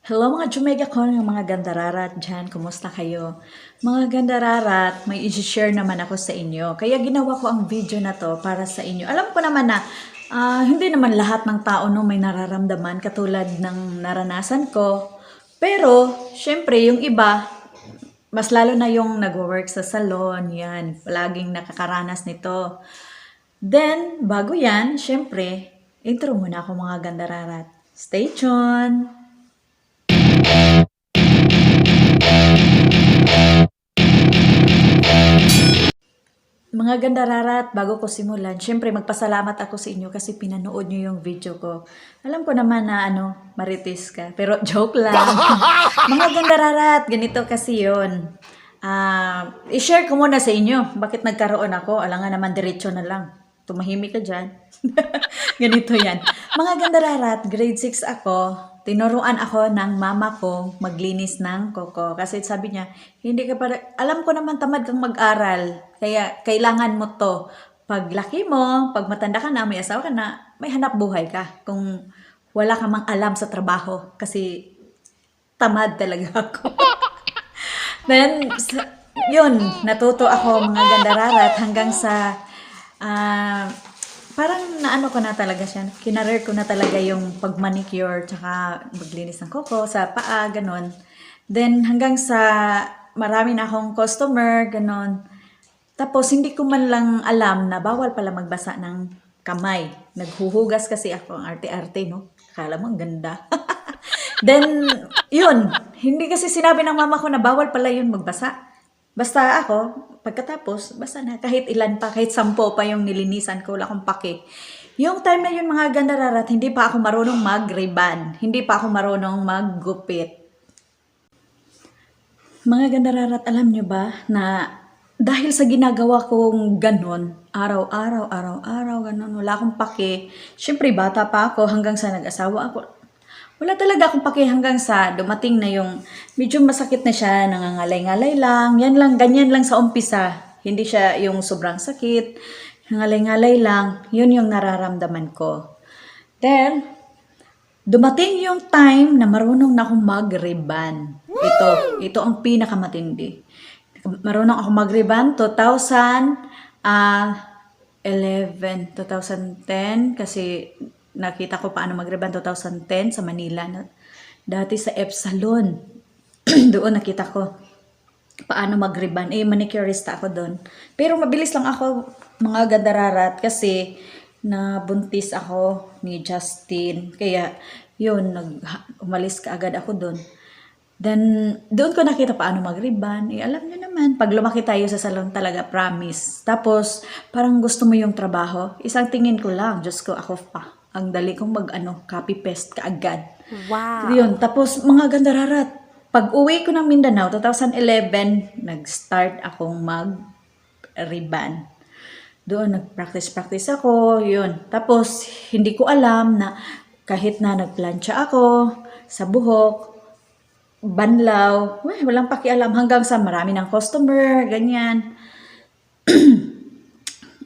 Hello mga Jumega ko, ng mga gandararat dyan. Kumusta kayo? Mga gandararat, may i-share naman ako sa inyo. Kaya ginawa ko ang video na to para sa inyo. Alam ko naman na hindi naman lahat ng tao no, may nararamdaman katulad ng naranasan ko. Pero, syempre, yung iba, mas lalo na yung nag-work sa salon, yan, palaging nakakaranas nito. Then, bago yan, syempre, intro muna ako mga gandararat. Stay tuned! Mga gandararat, bago ko simulan, syempre magpasalamat ako sa inyo kasi pinanood nyo yung video ko. Alam ko naman na maritis ka, pero joke lang. Mga gandararat, ganito kasi yun. I-share ko muna sa inyo, bakit nagkaroon ako, alangan naman diretso na lang. Tumahimik ka dyan. Ganito yan. Mga gandararat, grade 6 ako, tinuruan ako ng mama ko maglinis ng koko. Kasi sabi niya, hindi ka para, alam ko naman tamad kang mag-aral. Kaya kailangan mo to. Pag laki mo, pag matanda ka na, may asawa ka na, may hanap buhay ka. Kung wala ka mang alam sa trabaho. Kasi tamad talaga ako. Then, yun, natuto ako mga gandararat hanggang sa parang naano ko na talaga siya. Kinarir ko na talaga yung pag-manicure tsaka maglinis ng koko sa paa, ganon. Then hanggang sa marami na akong customer, ganon. Tapos hindi ko man lang alam na bawal pala magbasa ng kamay. Naghuhugas kasi ako, ang arte-arte, no? Akala mo ang ganda. Then, yun. Hindi kasi sinabi ng mama ko na bawal pala yun magbasa. Basta ako, pagkatapos, basta na, kahit ilan pa, kahit 10 pa yung nilinisan ko, wala akong pake. Yung time na yun mga gandararat, hindi pa ako marunong mag-ribbon. Hindi pa ako marunong maggupit. Mga gandararat, alam nyo ba na dahil sa ginagawa kong ganon, araw-araw, ganon, wala akong pake. Siyempre, bata pa ako hanggang sa nag-asawa ako. Wala talaga akong pake hanggang sa dumating na yung medyo masakit na siya, nangangalay-ngalay lang. Yan lang, ganyan lang sa umpisa. Hindi siya yung sobrang sakit. Nangalay-ngalay lang. Yun yung nararamdaman ko. Then, dumating yung time na marunong na akong mag-ribbon. Ito ang pinakamatindi. Marunong ako mag-ribbon 2010 kasi nakita ko paano mag-ribbon 2010 sa Manila. Dati sa F Salon. Doon nakita ko paano mag-ribbon. Manicurista ako doon. Pero mabilis lang ako mga gandararat kasi nabuntis ako ni Justin. Kaya yun, umalis ka agad ako doon. Then, doon ko nakita paano mag-ribbon. Alam nyo naman, pag lumaki tayo sa salon talaga, promise. Tapos, parang gusto mo yung trabaho. Isang tingin ko lang, Diyos ko, ako pa. Ang dali kong copy-paste kaagad. Wow. Yun, tapos mga gandararat. Pag uwi ko ng Mindanao, 2011, nag-start akong mag-ribbon. Doon, nag-practice ako, yun. Tapos, hindi ko alam na kahit na nagplancha ako sa buhok, banlaw, walang pakialam hanggang sa marami ng customer, ganyan.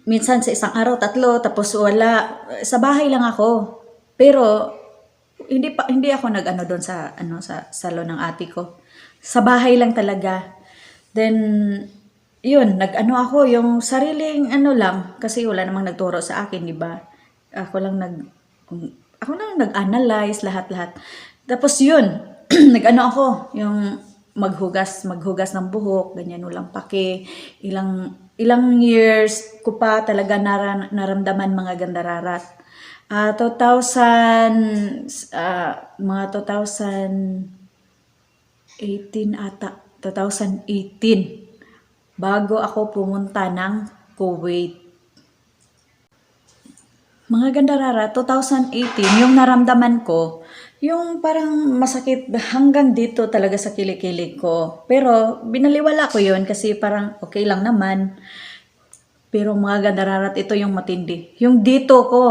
Minsan sa isang araw, 3, tapos wala. Sa bahay lang ako. Pero, hindi ako nag-ano doon sa salon ng ate ko. Sa bahay lang talaga. Then, yun, nag-ano ako, yung sariling lang, kasi wala namang nagturo sa akin, di ba? Ako lang nag-analyze lahat-lahat. Tapos yun, nag-ano ako, yung maghugas ng buhok, ganyan, walang pake. Ilang years ko pa talaga naramdaman mga gandararat. Mga 2018 ata, 2018, bago ako pumunta ng Kuwait. Mga gandararat, 2018, yung naramdaman ko, yung parang masakit hanggang dito talaga sa kilikili ko. Pero binaliwala ko yun kasi parang okay lang naman. Pero mga gandararat, ito yung matindi. Yung dito ko,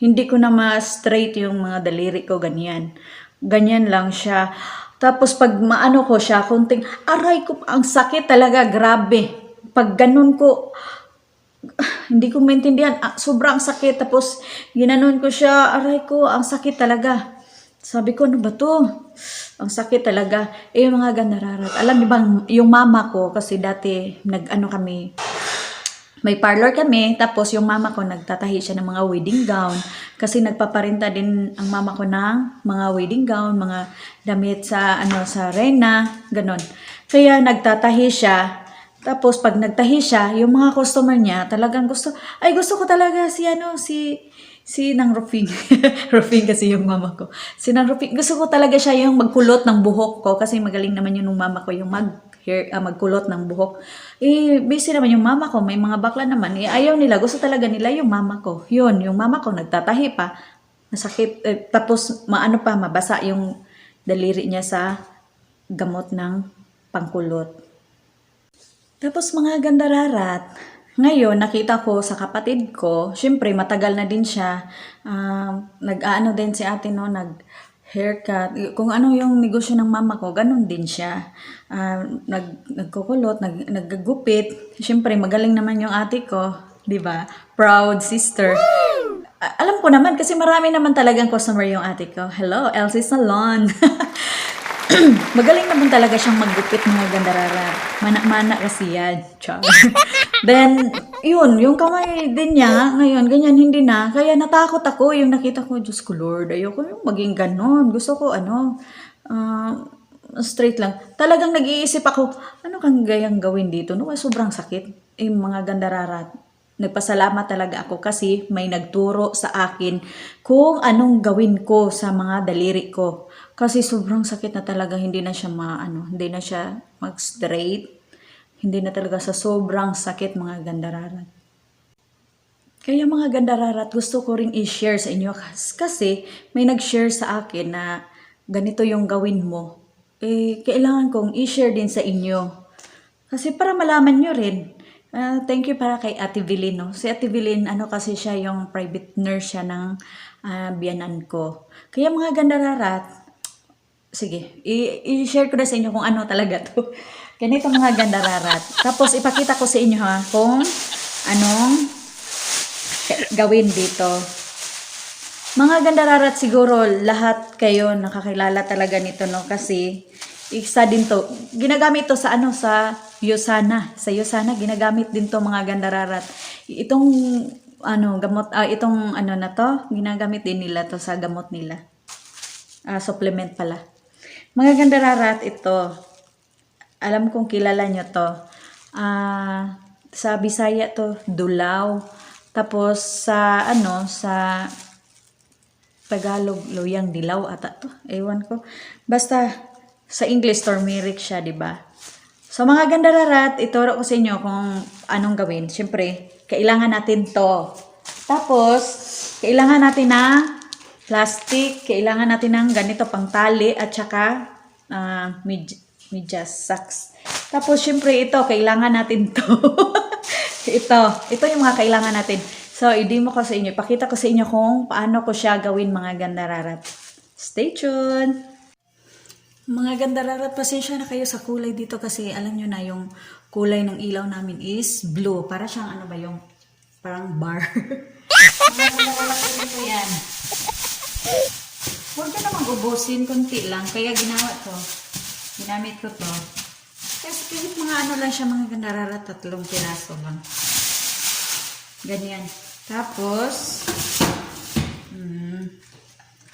hindi ko na ma-straight yung mga daliri ko, ganyan. Ganyan lang siya. Tapos pag maano ko siya, kunting, aray ko, ang sakit talaga, grabe. Pag ganun ko, hindi ko maintindihan, sobrang sakit. Tapos ginanon ko siya, aray ko, ang sakit talaga. Sabi ko, ano ba to? Ang sakit talaga. Eh, mga gandararat. Alam niyo bang, yung mama ko, kasi dati, nag-ano kami, may parlor kami, tapos yung mama ko nagtatahi siya ng mga wedding gown kasi nagpaparinta din ang mama ko ng mga wedding gown, mga damit sa sa rena, ganon. Kaya nagtatahi siya. Tapos pag nagtahi siya, yung mga customer niya talagang gusto ko talaga si Nang Rufing. Rufing kasi yung mama ko. Si Nang Rufing, gusto ko talaga siya yung magkulot ng buhok ko kasi magaling naman yung mama ko yung magkulot ng buhok. Eh, busy naman yung mama ko. May mga bakla naman. Eh, ayaw nila. Gusto talaga nila yung mama ko. Yun, yung mama ko nagtatahi pa. Masakit. Tapos, mabasa yung daliri niya sa gamot ng pangkulot. Tapos, mga gandararat, ngayon, nakita ko sa kapatid ko, syempre, matagal na din siya. Nag-aano din si ate, no, haircut. Kung ano yung negosyo ng mama ko, ganun din siya. Nagkukulot, naggugupit. Siyempre, magaling naman yung ate ko. 'Di ba? Proud sister. Alam ko naman kasi marami naman talagang customer yung ate ko. Hello, Elsie Salon. Magaling naman talaga siyang maggupit, mga gandarara. Mana-mana kasi yan. Char. Then, yun, yung kamay din niya, ngayon, ganyan, hindi na. Kaya natakot ako, yung nakita ko, Diyos ko Lord, ayoko yung maging ganon. Gusto ko, straight lang. Talagang nag-iisip ako, ano kang gayang gawin dito? No, sobrang sakit. Mga gandararat. Nagpasalamat talaga ako kasi may nagturo sa akin kung anong gawin ko sa mga daliri ko. Kasi sobrang sakit na talaga, hindi na siya hindi na siya mag-straight. Hindi na talaga sa sobrang sakit, mga gandararat. Kaya mga gandararat, gusto ko ring i-share sa inyo kasi may nag-share sa akin na ganito yung gawin mo. Kailangan kong i-share din sa inyo. Kasi para malaman nyo rin. Thank you para kay Ate Vilin, no? Si Ate Vilin, kasi siya yung private nurse siya ng biyanan ko. Kaya mga gandararat, sige, i-share ko na sa inyo kung ano talaga to. Ganito mga gandararat. Tapos ipakita ko sa inyo kung anong gawin dito. Mga gandararat, siguro lahat kayo nakakilala talaga nito, no? Kasi isa din to. Ginagamit to sa sa Yosana. Sa Yosana ginagamit din to, mga gandararat. Itong gamot itong na to, ginagamit din nila to sa gamot nila. Supplement pala. Mga gandararat, ito. Alam kong kilala nyo to. Sa Bisaya to, dulaw. Tapos sa sa Tagalog, luyang dilaw ata to. Ewan ko. Basta sa English, turmeric siya, di ba? So mga gandararat, ituro ko sa inyo kung anong gawin. Siyempre, kailangan natin to. Tapos, kailangan natin ng plastic, kailangan natin ng ganito pang tali at saka medyas, socks. Tapos, syempre, ito, kailangan natin to. ito yung mga kailangan natin. So, i-demo ko sa inyo. Pakita ko sa inyo kung paano ko siya gawin, mga gandararat. Stay tuned! Mga gandararat, pasensya na kayo sa kulay dito kasi alam nyo na yung kulay ng ilaw namin is blue. Para siyang yung parang bar. Mga gandararat, ito yan. Huwag ka namang ubusin, konti lang. Kaya ginamit ko to. Kasi kahit mga lang siya, mga gandararat, 3 piraso lang. Ganyan. Tapos,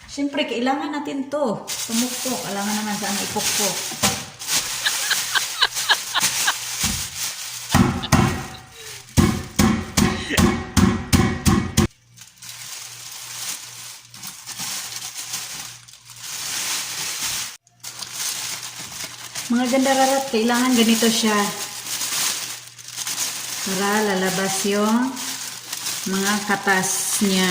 siyempre, kailangan natin to. Pumukpok. Kailangan naman saan ipukpok. Mga gandararat, kailangan ganito siya. Para lalabas yung mga katas niya.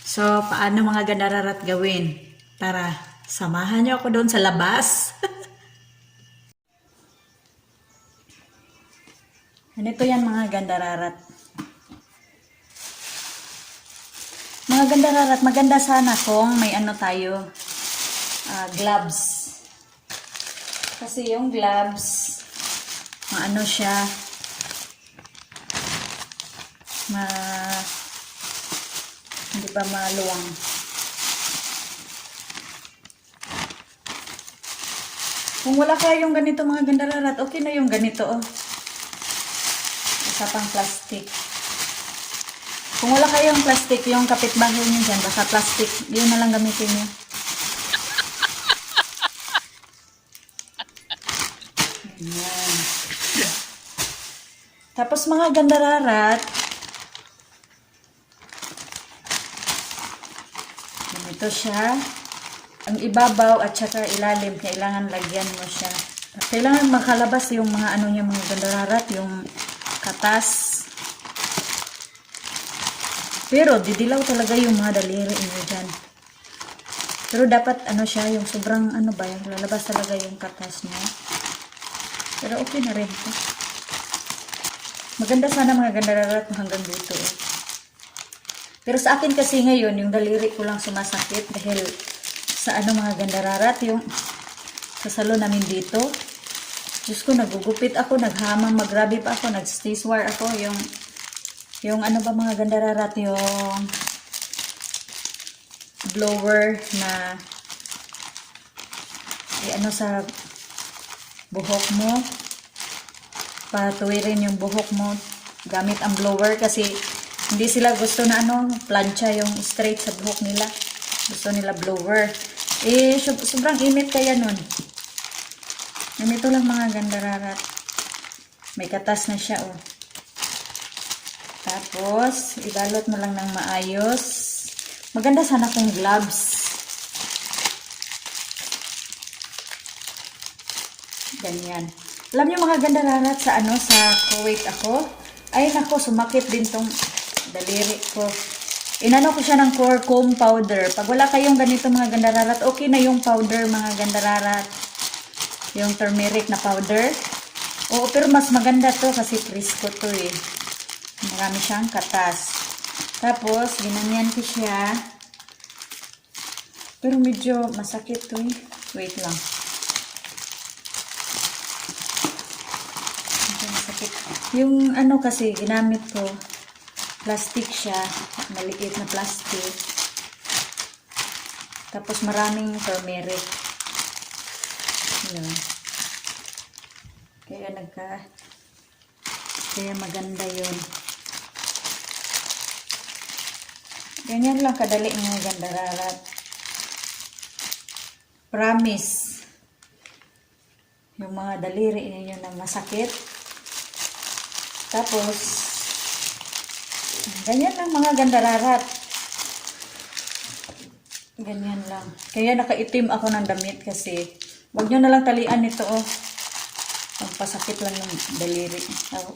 So, paano mga gandararat gawin? Tara, samahan niyo ako doon sa labas. Ganito yan, mga gandararat. Mga gandararat, maganda sana kung may tayo, gloves. Kasi yung gloves, siya, hindi pa maluwang. Kung wala kayong ganito mga gandararat, okay na yung ganito, oh. Isa pang plastic. Kung wala kayong plastic, yung kapitbahay nyo dyan, baka plastic, yun na lang gamitin nyo. Ayan. Tapos mga gandararat, ganito siya. Ang ibabaw at saka ilalim, kailangan lagyan mo siya. Kailangan makalabas yung mga ano niya, mga gandararat, yung katas. Pero didilaw talaga yung mga daliri niyo dyan. Pero dapat ano siya, yung sobrang ano ba, yung lalabas talaga yung katas niya. Pero okay na rin ito. Maganda sana mga gandararat hanggang dito. Eh. Pero sa akin kasi ngayon, yung daliri ko lang sumasakit dahil sa ano mga gandararat, yung sa salon namin dito. Diyos ko, nagugupit ako, naghamang, magrabe pa ako, nag-stiswar ako, yung ano ba mga gandararat, yung blower na ano sa buhok mo, patuwirin yung buhok mo gamit ang blower kasi hindi sila gusto na ano, plancha yung straight sa buhok nila. Gusto nila blower. Eh, sobrang init kaya nun. Ganito lang mga gandararat. May katas na siya, oh. Tapos, ibalot mo lang ng maayos. Maganda sana kung gloves. Ganyan. Alam niyo mga gandararat, sa ano, sa Kuwait ako. Ay, nako, sumakit din tong daliri ko. Inano ko siya ng curcum powder. Pag wala kayong ganito mga gandararat, okay na yung powder mga gandararat. Yung turmeric na powder. Oo, pero mas maganda to kasi frisco to eh. Marami siyang katas. Tapos, ginanyan ko siya. Pero medyo masakit to eh. Wait lang. Medyo masakit. Yung ano kasi, ginamit ko, plastic siya. Maliit na plastic. Tapos, maraming turmeric. Yun. Kaya kaya maganda yun. Ganyan lang kadali mga gandararat. Promise. Yung mga daliri ninyo na masakit. Tapos, ganyan lang mga gandararat. Ganyan lang. Kaya nakaitim ako ng damit kasi wag nyo na lang talian nito, oh. Magpasakit lang yung daliri. Oh,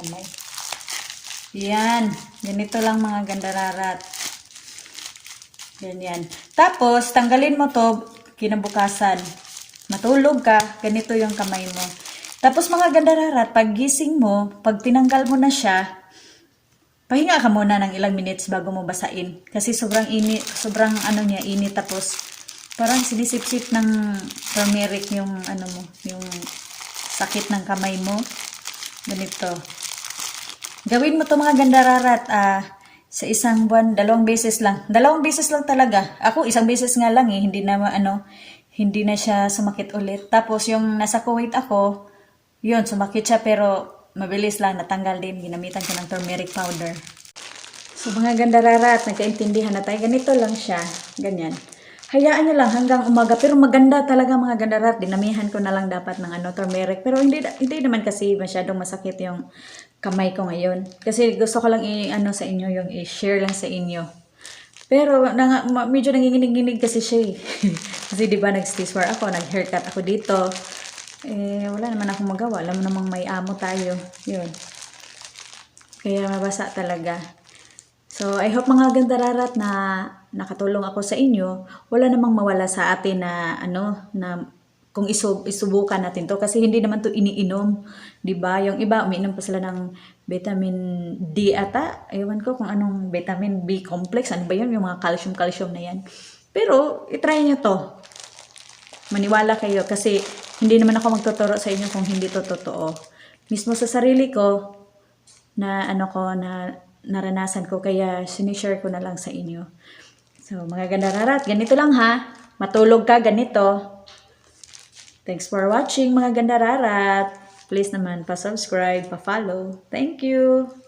kamay. Yan. Ganito lang mga gandararat. Ganyan. Tapos, tanggalin mo to kinabukasan. Matulog ka, ganito yung kamay mo. Tapos mga gandararat, pag gising mo, pag tinanggal mo na siya, pahinga ka muna ng ilang minutes bago mo basain. Kasi sobrang init, sobrang ano niya, init. Tapos, parang sinisip-sip ng turmeric yung ano mo, yung sakit ng kamay mo. Ganito. Gawin mo to mga gandararat, sa isang buwan, 2 beses lang. 2 beses lang talaga. Ako, 1 beses nga lang eh. Hindi na siya sumakit ulit. Tapos, yung nasa Kuwait ako, yun, sumakit siya pero mabilis lang, natanggal din. Ginamitan ko ng turmeric powder. So, mga gandararat, nagkaintindihan na tayo. Ganito lang siya. Ganyan. Hayaan nyo lang hanggang umaga. Pero maganda talaga mga gandararat. Dinamihan ko na lang dapat ng turmeric. Pero hindi naman kasi masyadong masakit yung kamay ko ngayon. Kasi gusto ko lang sa inyo, yung i-share lang sa inyo. Pero medyo nanginginig-ginig kasi siya eh. Kasi diba nag-stiswar ako, nag-haircut ako dito. Eh, wala naman akong magawa. Alam mo namang may amo tayo. Yun. Kaya mabasa talaga. So, I hope mga gandararat na nakatulong ako sa inyo. Wala namang mawala sa atin na na kung isubukan natin to kasi hindi naman to iniinom, 'di ba? Yung iba umiinom pa sila ng vitamin D ata. Ewan ko kung anong vitamin B complex, ano ba 'yun, yung mga calcium na 'yan. Pero i-try niyo to. Maniwala kayo kasi hindi naman ako magtuturo sa inyo kung hindi to totoo. Mismo sa sarili ko na na naranasan ko kaya sinishare ko na lang sa inyo. So, mga gandararat, ganito lang ha. Matulog ka ganito. Thanks for watching mga ganda rarat. Please naman pa-subscribe, pa-follow. Thank you!